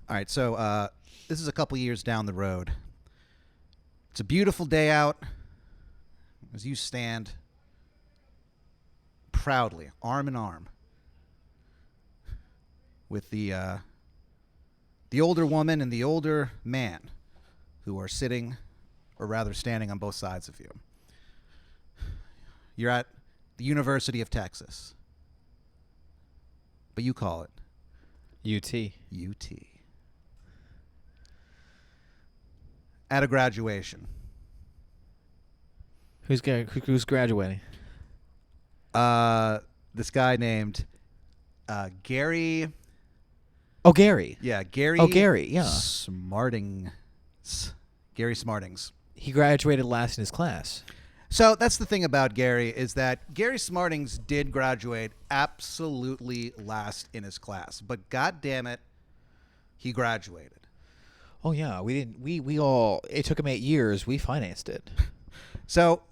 All right, so this is a couple years down the road. It's a beautiful day out as you stand proudly, arm in arm, with the older woman and the older man who are sitting, or rather standing on both sides of you. You're at the University of Texas, but you call it UT. UT. At a graduation. Who's graduating? This guy named Gary. Oh, Gary. Yeah, Gary. Oh, Gary. Yeah. Smartings. Gary Smartings. He graduated last in his class. So that's the thing about Gary is that Gary Smartings did graduate absolutely last in his class, but God damn it, he graduated. Oh yeah, we didn't. We all. It took him 8 years. We financed it. So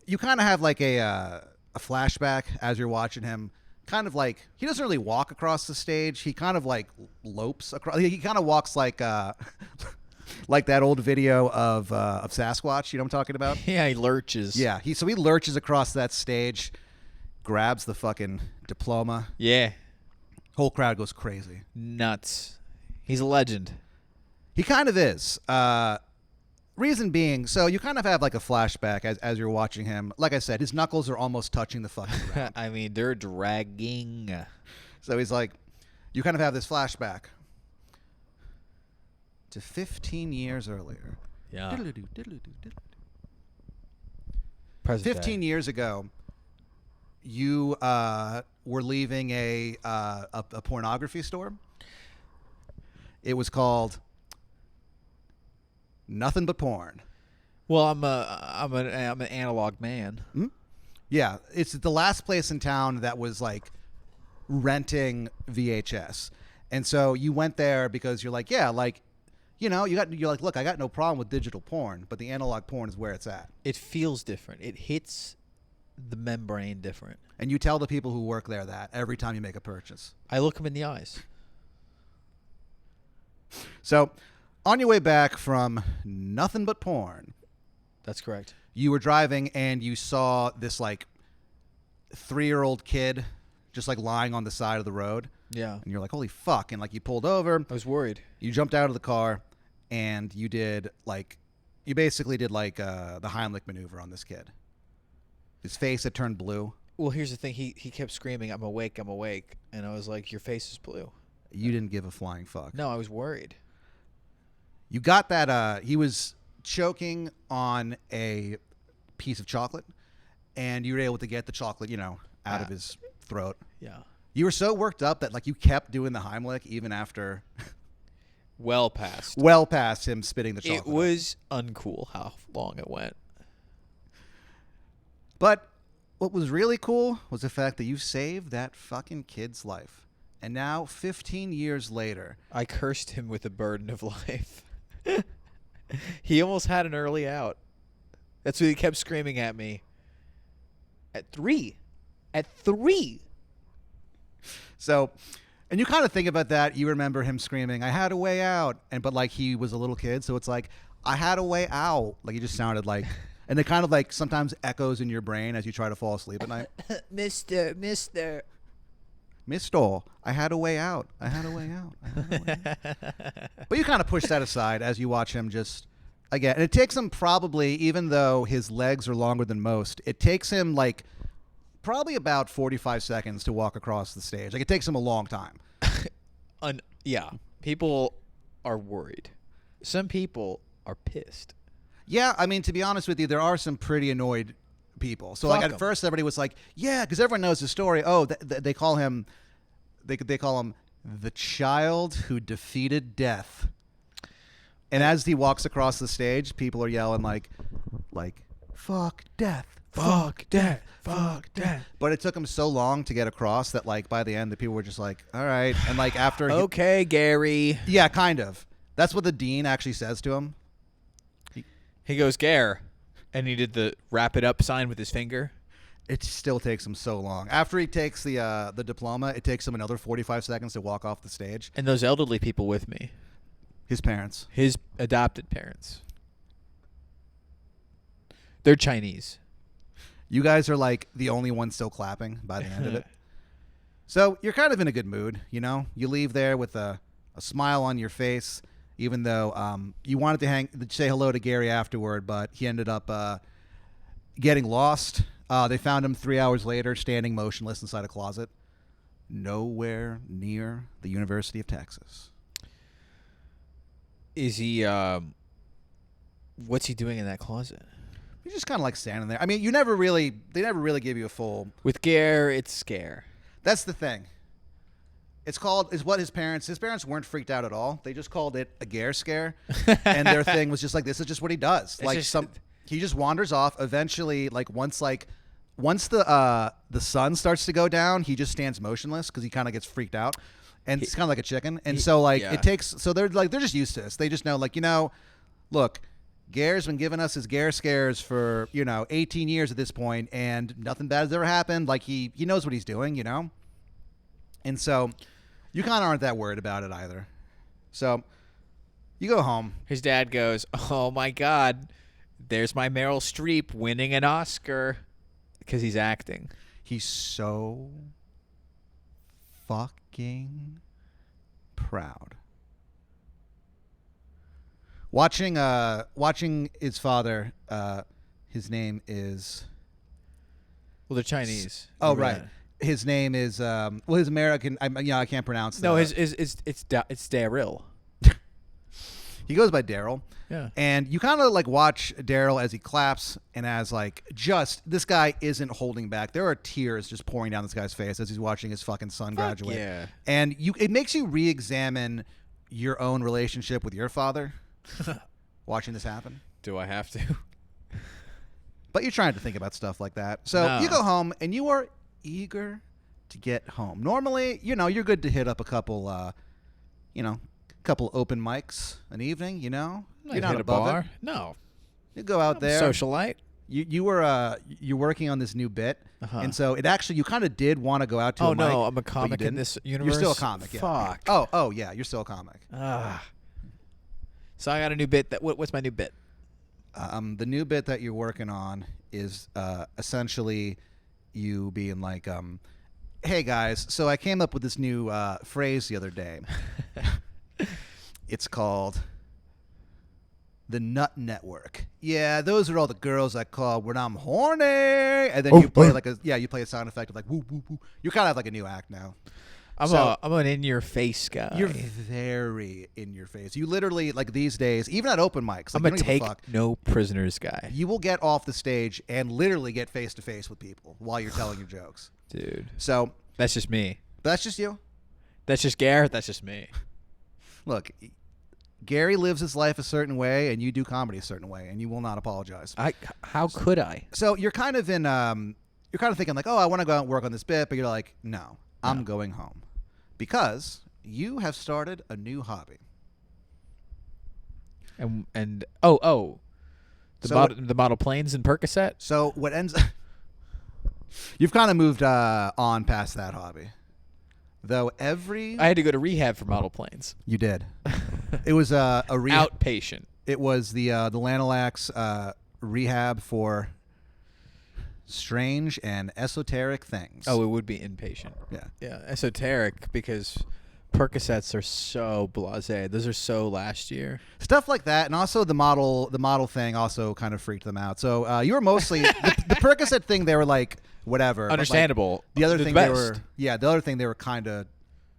you kind of have like a flashback as you're watching him. Kind of like he doesn't really walk across the stage. He kind of like lopes across. He kind of walks like like that old video of Sasquatch. You know what I'm talking about? Yeah, he lurches. Yeah. He lurches across that stage, grabs the fucking diploma. Yeah. Whole crowd goes crazy. Nuts. He's a legend. He kind of is. Reason being, so you kind of have like a flashback as you're watching him. Like I said, his knuckles are almost touching the fucking ground. I mean, they're dragging. So he's like, you kind of have this flashback to 15 years earlier. Yeah. Diddle-a-doo, diddle-a-doo, diddle-a-doo. Present 15 day. years ago, you were leaving a pornography store. It was called Nothing But Porn. Well, I'm an analog man. Hmm? Yeah, it's the last place in town that was like renting VHS, and so you went there because you're like, yeah, like, you know, you're like, look, I got no problem with digital porn, but the analog porn is where it's at. It feels different. It hits the membrane different. And you tell the people who work there that every time you make a purchase. I look them in the eyes. So, on your way back from Nothing But Porn, That's correct. you were driving and you saw this like 3-year-old kid just like lying on the side of the road. Yeah. And you're like, holy fuck. And like you pulled over. I was worried. You jumped out of the car and you basically did like the Heimlich maneuver on this kid. His face had turned blue. Well, here's the thing. He kept screaming, I'm awake, I'm awake. And I was like, your face is blue. You didn't give a flying fuck. No, I was worried. You got that. He was choking on a piece of chocolate, and you were able to get the chocolate, out of his throat. Yeah. You were so worked up that like you kept doing the Heimlich even after Well past. him spitting the chocolate. It was uncool how long it went. But what was really cool was the fact that you saved that fucking kid's life. And now, 15 years later, I cursed him with the burden of life. He almost had an early out. That's what he kept screaming at me. At 3. so, and you kind of think about that. You remember him screaming, I had a way out. But like he was a little kid. So it's like, I had a way out. Like he just sounded like, and it kind of like sometimes echoes in your brain as you try to fall asleep at night. Mister. Mister, I had a way out. I had a way out. But you kind of push that aside as you watch him just, again, and it takes him probably, even though his legs are longer than most, it takes him like probably about 45 seconds to walk across the stage. Like it takes him a long time. Yeah. People are worried. Some people are pissed. Yeah, I mean, to be honest with you, there are some pretty annoyed people. So Fuck like at first everybody was like, yeah, because everyone knows the story. Oh, they call him, they call him the child who defeated death. And as he walks across the stage, people are yelling like, fuck death, fuck death, fuck death. But it took him so long to get across that like by the end, the people were just like, all right. And like after, Okay, Gary. yeah, kind of. That's what the dean actually says to him. He goes, Gare. And he did the wrap it up sign with his finger. It still takes him so long. After he takes the diploma, it takes him another 45 seconds to walk off the stage. And those elderly people with me, His parents. his adopted parents, they're Chinese. You guys are like the only ones still clapping by the end of it. So you're kind of in a good mood, you know? You leave there with a smile on your face, even though you wanted to say hello to Gary afterward, but he ended up getting lost. They found him 3 hours later, standing motionless inside a closet, nowhere near the University of Texas. Is he? What's he doing in that closet? He's just kind of like standing there. I mean, they never really give you a full. With Gare, it's scare. That's the thing. Is what his parents weren't freaked out at all. They just called it a Gare scare, and their thing was just like, this is just what he does. He just wanders off. Eventually, once the sun starts to go down, he just stands motionless because he kind of gets freaked out, and it's kind of like a chicken. And it takes. So they're just used to this. They just know, look, Gare's been giving us his Gare scares for 18 years at this point, and nothing bad has ever happened. Like he knows what he's doing, and so you kind of aren't that worried about it either. So you go home. His dad goes, "Oh my God, there's my Meryl Streep winning an Oscar," because he's acting. He's so fucking proud. Watching his father, his name is. Well, they're Chinese. Oh, right. His name is his American. I can't pronounce. No, it's Daryl. He goes by Daryl. Yeah. And you kind of watch Daryl as he claps, and as this guy isn't holding back. There are tears just pouring down this guy's face as he's watching his fucking son graduate. Yeah. And it makes you re-examine your own relationship with your father. Watching this happen. Do I have to? But you're trying to think about stuff like that. So you go home and you are eager to get home. Normally, you're good to hit up a couple open mics an evening, You're not hit a bar. No. You go out there. Socialite. You're working on this new bit. And so it actually, you kind of did want to go out to a mic. Oh, no, I'm a comic in this universe? You're still a comic, yeah. Fuck. Oh, yeah, you're still a comic. So I got a new bit. What's my new bit? The new bit that you're working on is essentially you being like, hey guys, so I came up with this new phrase the other day. It's called the Nut Network. Yeah, those are all the girls I call when I'm horny. And then you play you play a sound effect of like woo woo woo. You're kind of like a new act now. I'm an in-your-face guy. You're very in your face. You literally, these days, even at open mics, I'm a take no prisoners guy. You will get off the stage and literally get face-to-face with people while you're telling your jokes. Dude. So that's just me. That's just you? That's just Garrett. That's just me. Look, Gary lives his life a certain way, and you do comedy a certain way, and you will not apologize. How could I? So you're kind of thinking I want to go out and work on this bit, but you're like, no, I'm going home. Because you have started a new hobby. The model planes and Percocet? So what ends you've kind of moved on past that hobby. Though I had to go to rehab for model planes. You did. It was a outpatient. It was the Lanalax rehab for strange and esoteric things. Oh, it would be inpatient. Yeah, esoteric because Percocets are so blasé. Those are so last year. Stuff like that, and also the model thing also kind of freaked them out. So you were mostly the Percocet thing. They were like whatever. Understandable. The other thing they were kind of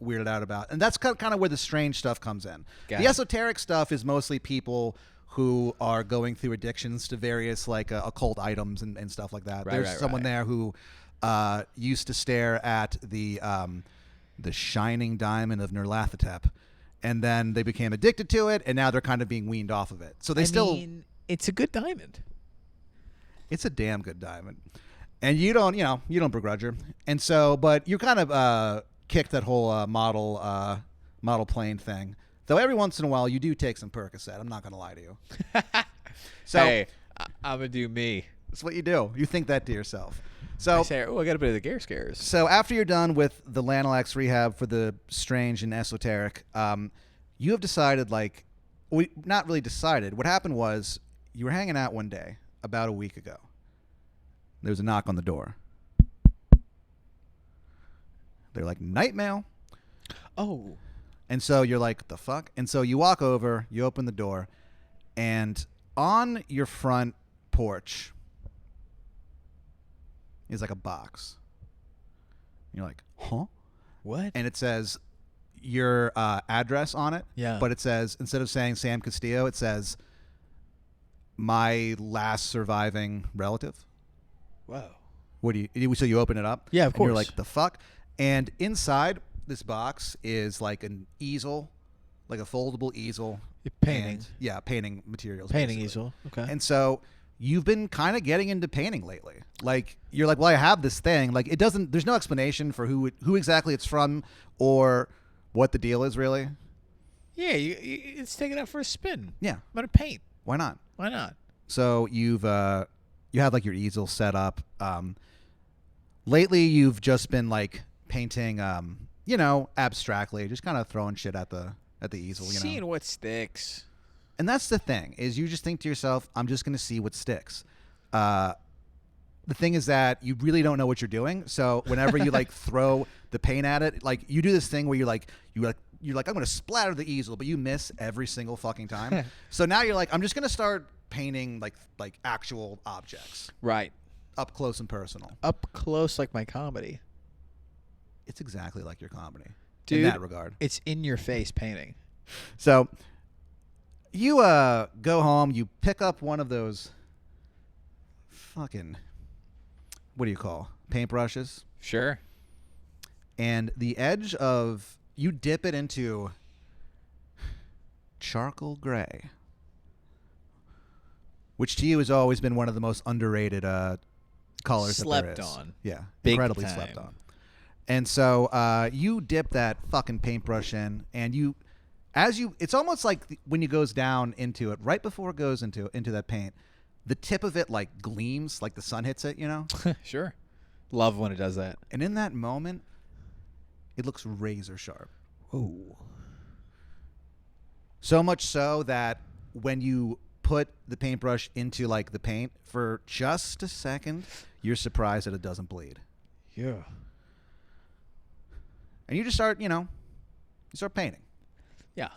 weirded out about, and that's kind of where the strange stuff comes in. The esoteric stuff is mostly people who are going through addictions to various occult items and stuff like that. There's someone there who used to stare at the shining diamond of Nyarlathotep, and then they became addicted to it, and now they're kind of being weaned off of it. So it's a good diamond. It's a damn good diamond, and you don't begrudge her, and so but you kind of kicked that whole model plane thing. Though every once in a while you do take some Percocet. I'm not going to lie to you. So, hey, I'm going to do me. That's what you do. You think that to yourself. I So say, oh, I got a bit of the Gare scares. So after you're done with the Lanalax rehab for the strange and esoteric, you have decided, like, not really decided. What happened was you were hanging out one day about a week ago. There was a knock on the door. They're like, night mail. Oh. And so you're like, the fuck? And so you walk over, you open the door, and on your front porch is like a box. You're like, huh? What? And it says your address on it. Yeah. But it says, instead of saying Sam Castillo, it says my last surviving relative. Whoa. What do you? So you open it up. Yeah, of and you're course. like, the fuck? And inside this box is like an easel, like a foldable easel. Painting. And, yeah, painting materials. Painting basically. easel. Okay. And so you've been kind of getting into painting lately. Like, you're like, well, I have this thing. Like, it doesn't. There's no explanation for who exactly it's from or what the deal is really. yeah, it's taking out for a spin. Yeah. I'm gonna paint. Why not? Why not? So you have like your easel set up. Lately, you've just been like painting, abstractly, just kind of throwing shit at the easel. Seeing what sticks. And that's the thing, is you just think to yourself, I'm just going to see what sticks. The thing is that you really don't know what you're doing. So whenever you like throw the paint at it, like you do this thing where you're like, I'm going to splatter the easel, but you miss every single fucking time. So now you're like, I'm just going to start painting like actual objects Right. up close and personal. Up close like my comedy. It's exactly like your comedy Dude, in that regard. It's in your face painting. So you go home, you pick up one of those fucking, what do you call, paintbrushes, Sure. and the edge of, you dip it into charcoal gray, which to you has always been one of the most underrated colors Slept that there is. on. Yeah, Big incredibly time. slept on. And so you dip that fucking paintbrush in, and it's almost like when it goes down into it, right before it goes into that paint, the tip of it like gleams, like the sun hits it, Sure. Love when it does that. And in that moment, it looks razor sharp. Ooh. So much so that when you put the paintbrush into like the paint for just a second, you're surprised that it doesn't bleed. Yeah. And you just start, you start painting. Yeah.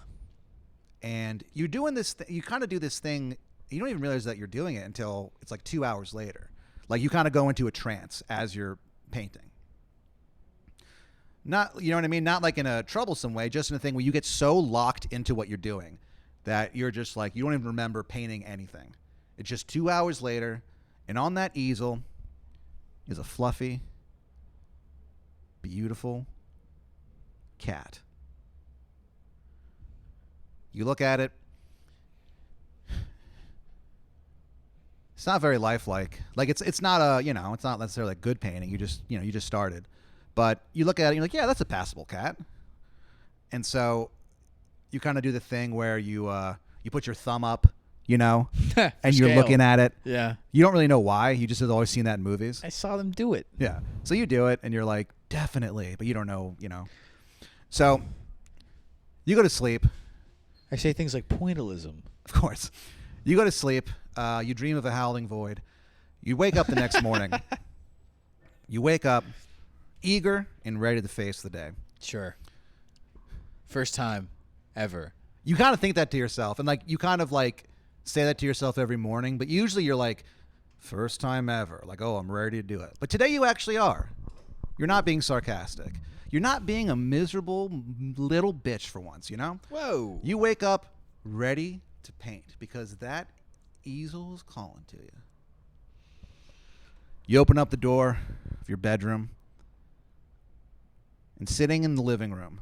And you're doing this, you kind of do this thing, you don't even realize that you're doing it until it's like 2 hours later. Like you kind of go into a trance as you're painting. Not, you know what I mean? Not like in a troublesome way, just in a thing where you get so locked into what you're doing that you're just like, you don't even remember painting anything. It's just 2 hours later, and on that easel is a fluffy, beautiful cat. You look at it. It's not very lifelike. Like it's not a, it's not necessarily a good painting. You just started. But you look at it and you're like, yeah, that's a passable cat. And so you kind of do the thing where you put your thumb up, and you're scale. looking at it. Yeah. You don't really know why. You just have always seen that in movies. I saw them do it. Yeah. So you do it and you're like, definitely, but you don't know, So you go to sleep. I say things like pointillism. Of course. You go to sleep. You dream of a howling void. You wake up the next morning. You wake up eager and ready to face the day. Sure. First time ever. You kind of think that to yourself, and like you kind of like say that to yourself every morning, but usually you're like, first time ever. Like, oh, I'm ready to do it. But today you actually are. You're not being sarcastic. You're not being a miserable little bitch for once, Whoa. You wake up ready to paint because that easel is calling to you. You open up the door of your bedroom, and sitting in the living room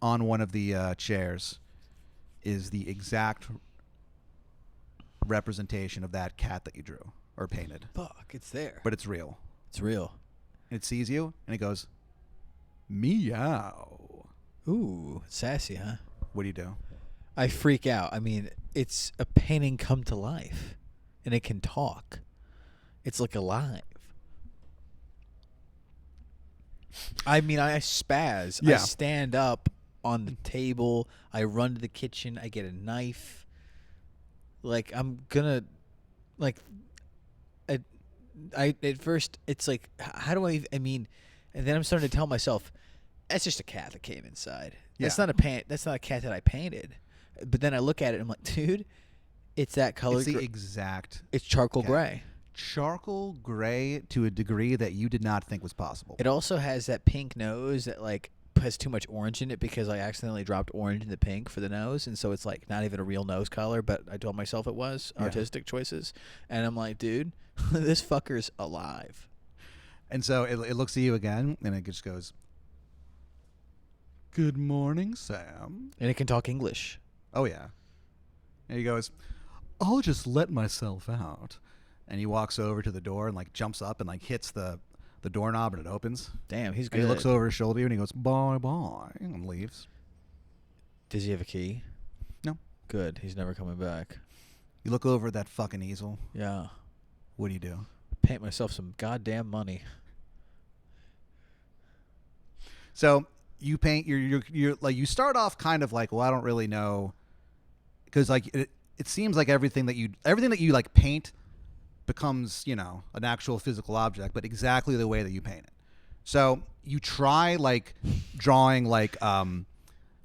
on one of the chairs is the exact representation of that cat that you drew or painted. Fuck, it's there. But it's real. It's real. It sees you, and it goes, meow. Ooh, sassy, huh? What do you do? I freak out. I mean, it's a painting come to life. and it can talk. It's like alive. I mean, I spaz. Yeah. I stand up on the table. I run to the kitchen. I get a knife. Like, I'm gonna, like, I at first it's like, how do I mean, and then I'm starting to tell myself, that's just a cat that came inside. That's Yeah. That's not a cat that I painted. But then I look at it and I'm like, dude, it's that color. It's the exact. It's charcoal cat. gray. Charcoal gray to a degree that you did not think was possible. It also has that pink nose that like has too much orange in it because I accidentally dropped orange in the pink for the nose, and so it's like not even a real nose color, but I told myself it was artistic choices. And I'm like, dude, this fucker's alive. And so it looks at you again, and it just goes, "Good morning, Sam." And it can talk English. Oh, yeah. And he goes, "I'll just let myself out." And he walks over to the door and, like, jumps up and, like, hits the doorknob, and it opens. Damn, he's good. And he looks over his shoulder, and he goes, "Bye-bye," and leaves. Does he have a key? No. Good. He's never coming back. You look over at that fucking easel. Yeah. What do you do? Paint myself some goddamn money. So you paint, you're like, you start off kind of like, well, I don't really know, because like it seems like everything that you like paint becomes, you know, an actual physical object, but exactly the way that you paint it. So you try like drawing like a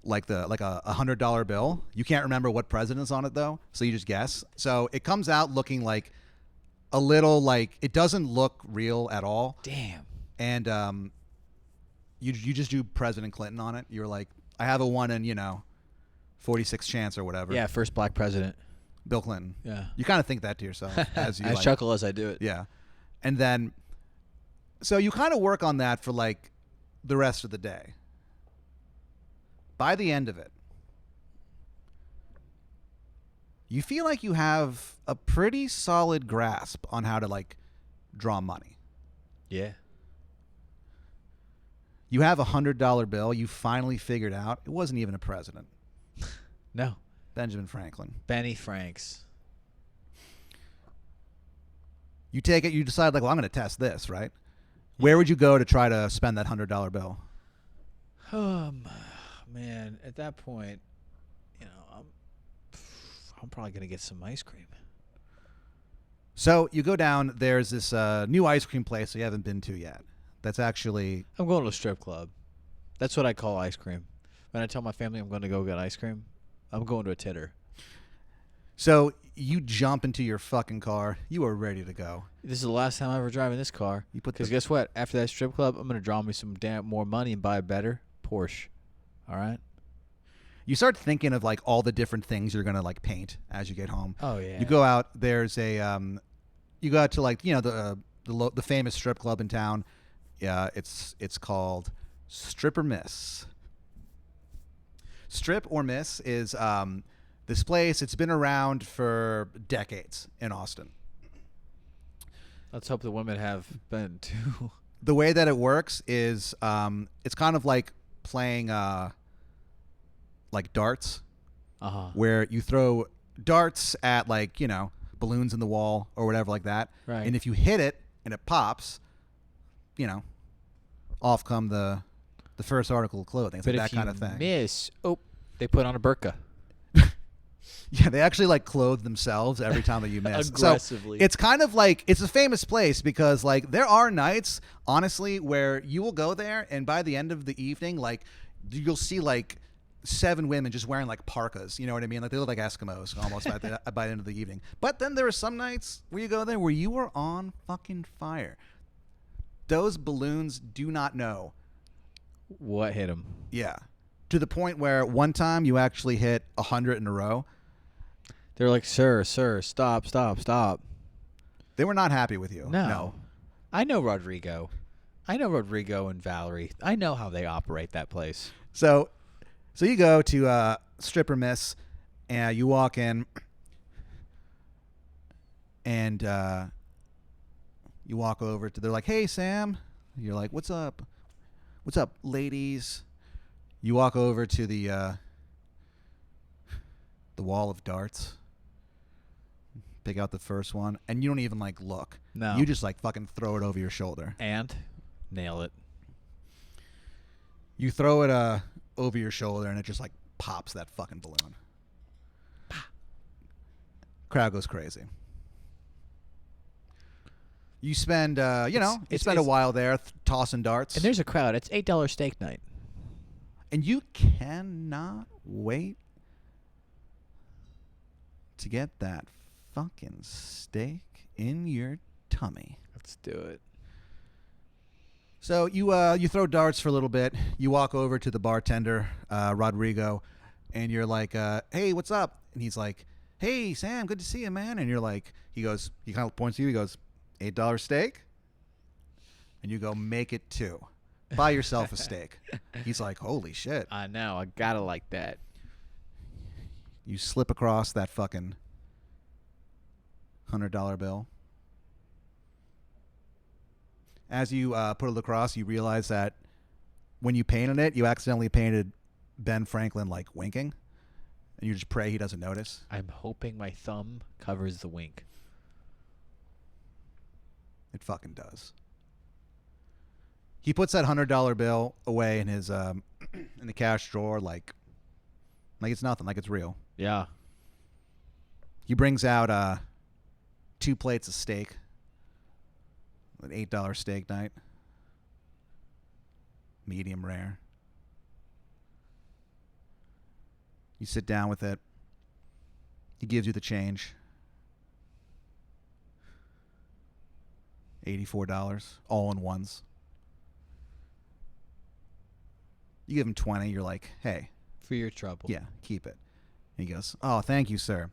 $100 bill. You can't remember what president's on it though, so you just guess. So it comes out looking like a little, like, it doesn't look real at all. Damn. And you just do President Clinton on it. You're like, I have a 1 in, you know, 46 chance or whatever. Yeah, first black president. Bill Clinton. Yeah. You kind of think that to yourself as you I like, chuckle as I do it. Yeah. And then, so you kind of work on that for like the rest of the day. By the end of it, you feel like you have a pretty solid grasp on how to like draw money. Yeah. You have a $100 bill. You finally figured out it wasn't even a president. No. Benjamin Franklin. Benny Franks. You take it. You decide like, well, I'm going to test this, right? Where would you go to try to spend that $100 bill? Man, at that point, you know, I'm probably gonna get some ice cream. So you go down. There's this new ice cream place you haven't been to yet. That's actually. I'm going to a strip club. That's what I call ice cream. When I tell my family I'm going to go get ice cream, I'm going to a titter. So you jump into your fucking car. You are ready to go. This is the last time I ever drive in this car. You put Because guess what? After that strip club, I'm going to draw me some damn more money and buy a better Porsche. All right? You start thinking of like all the different things you're gonna like paint as you get home. Oh, yeah. You go out. There's a you go out to like, you know, the famous strip club in town. Yeah, it's called Strip or Miss. Strip or Miss is this place. It's been around for decades in Austin. Let's hope the women have been too. The way that it works is it's kind of like playing like darts, where you throw darts at like, you know, balloons in the wall or whatever like that. Right. And if you hit it and it pops, you know, off come the first article of clothing. It's But like if that kind you of thing. miss, they put on a burqa. Yeah, they actually like clothe themselves every time that you miss. Aggressively. So it's kind of like, it's a famous place because like there are nights, honestly, where you will go there and by the end of the evening, like you'll see like 7 women just wearing like parkas. You know what I mean? Like they look like Eskimos almost by the end of the evening. But then there are some nights where you go there where you are on fucking fire. Those balloons do not know. What hit him? Yeah. To the point where one time you actually hit 100 in a row. They're like, sir, stop. They were not happy with you. No. I know Rodrigo and Valerie. I know how they operate that place. So you go to Strip or Miss, and you walk in, and you walk over to. They're like, "Hey, Sam." You're like, "What's up? What's up, ladies?" You walk over to the wall of darts. pick out the first one, and you don't even like look. No. You just like fucking throw it over your shoulder. And nail it. You throw it over your shoulder, and it just like pops that fucking balloon. Crowd goes crazy. You spend, you spend a while there tossing darts. And there's a crowd. It's $8 steak night. And you cannot wait to get that fucking steak in your tummy. Let's do it. So you throw darts for a little bit. You walk over to the bartender, Rodrigo, and you're like, hey, what's up? And he's like, hey, Sam, good to see you, man. And you're like, he kind of points to you. He goes, $8 steak? And you go, make it 2. Buy yourself a steak. He's like, holy shit. I know. I gotta like that. You slip across that fucking $100 bill. As you put it across, you realize that when you painted it, you accidentally painted Ben Franklin like winking. And you just pray he doesn't notice. I'm hoping my thumb covers the wink. It fucking does. He puts that $100 bill away in his in the cash drawer like it's nothing, like it's real. Yeah. He brings out 2 plates of steak. An $8 steak night. Medium rare. You sit down with it. He gives you the change. $84, all in ones. You give him 20. You're like, hey. For your trouble. Yeah, keep it. And he goes, oh, thank you, sir.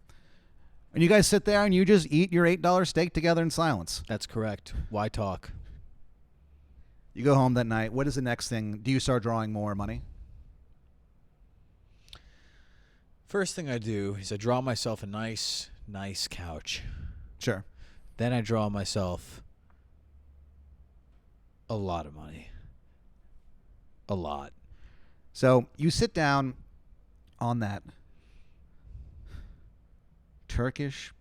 And you guys sit there and you just eat your $8 steak together in silence. That's correct. Why talk? You go home that night. What is the next thing? Do you start drawing more money? First thing I do is I draw myself a nice couch. Sure. Then I draw myself a lot of money. A lot. So you sit down on that Turkish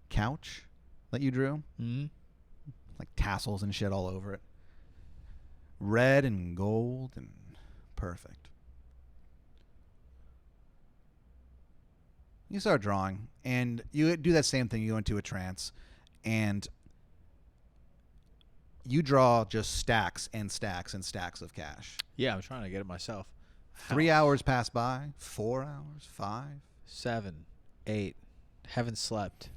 couch that you drew. Mm-hmm. Like tassels and shit all over it. Red and gold and perfect. You start drawing, and you do that same thing. You go into a trance, and you draw just stacks and stacks and stacks of cash. Yeah, I'm trying to get it myself. 3 hours pass by, 4 hours, 5. 7, 8. Haven't slept.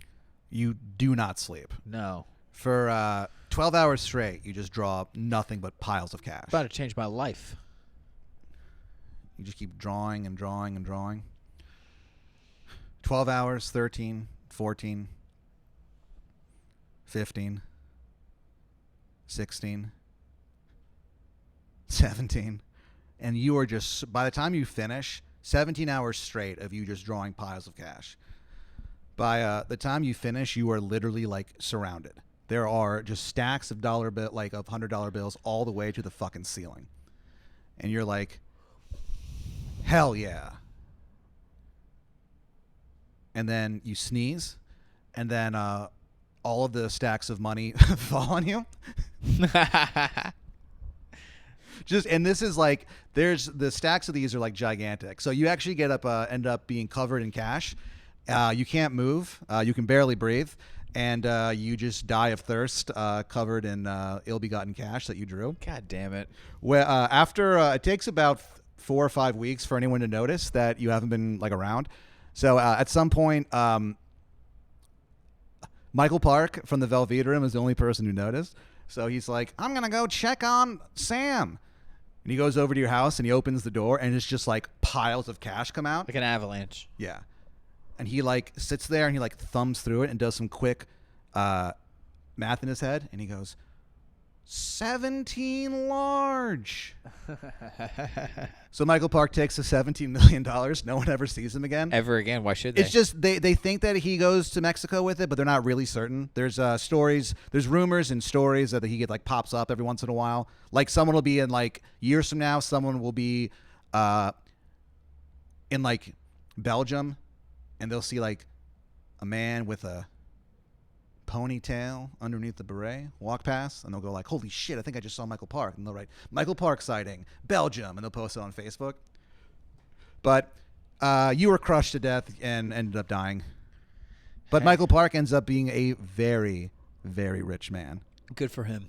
You do not sleep. No. For 12 hours straight, you just draw nothing but piles of cash. About to change my life. You just keep drawing and drawing and drawing. 12 hours, 13, 14, 15, 16, 17. And you are just, by the time you finish, 17 hours straight of you just drawing piles of cash. By the time you finish, you are literally like surrounded. There are just stacks of of $100 bills all the way to the fucking ceiling. And you're like, hell yeah. And then you sneeze, and then all of the stacks of money fall on you. And this is like, there's the stacks of these are like gigantic. So you actually end up being covered in cash. You can't move. You can barely breathe. And you just die of thirst, covered in ill-begotten cash that you drew. God damn it. Well, after it takes about 4 or 5 weeks for anyone to notice that you haven't been like around. So at some point, Michael Park from the Velveeta Room is the only person who noticed. So he's like, I'm going to go check on Sam. And he goes over to your house and he opens the door and it's just like piles of cash come out. Like an avalanche. Yeah. And he like sits there and he like thumbs through it and does some quick math in his head. And he goes, 17 large. So Michael Park takes the $17 million. No one ever sees him again. Ever again? Why should they? It's just they think that he goes to Mexico with it, but they're not really certain. There's stories, there's rumors and stories that he like pops up every once in a while. Like someone will be in like years from now, someone will be in like Belgium, and they'll see like a man with a ponytail underneath the beret walk past, and they'll go like, holy shit, I think I just saw Michael Park. And they'll write, Michael Park sighting, Belgium, and they'll post it on Facebook. But you were crushed to death and ended up dying. But Michael Park ends up being a very, very rich man. Good for him.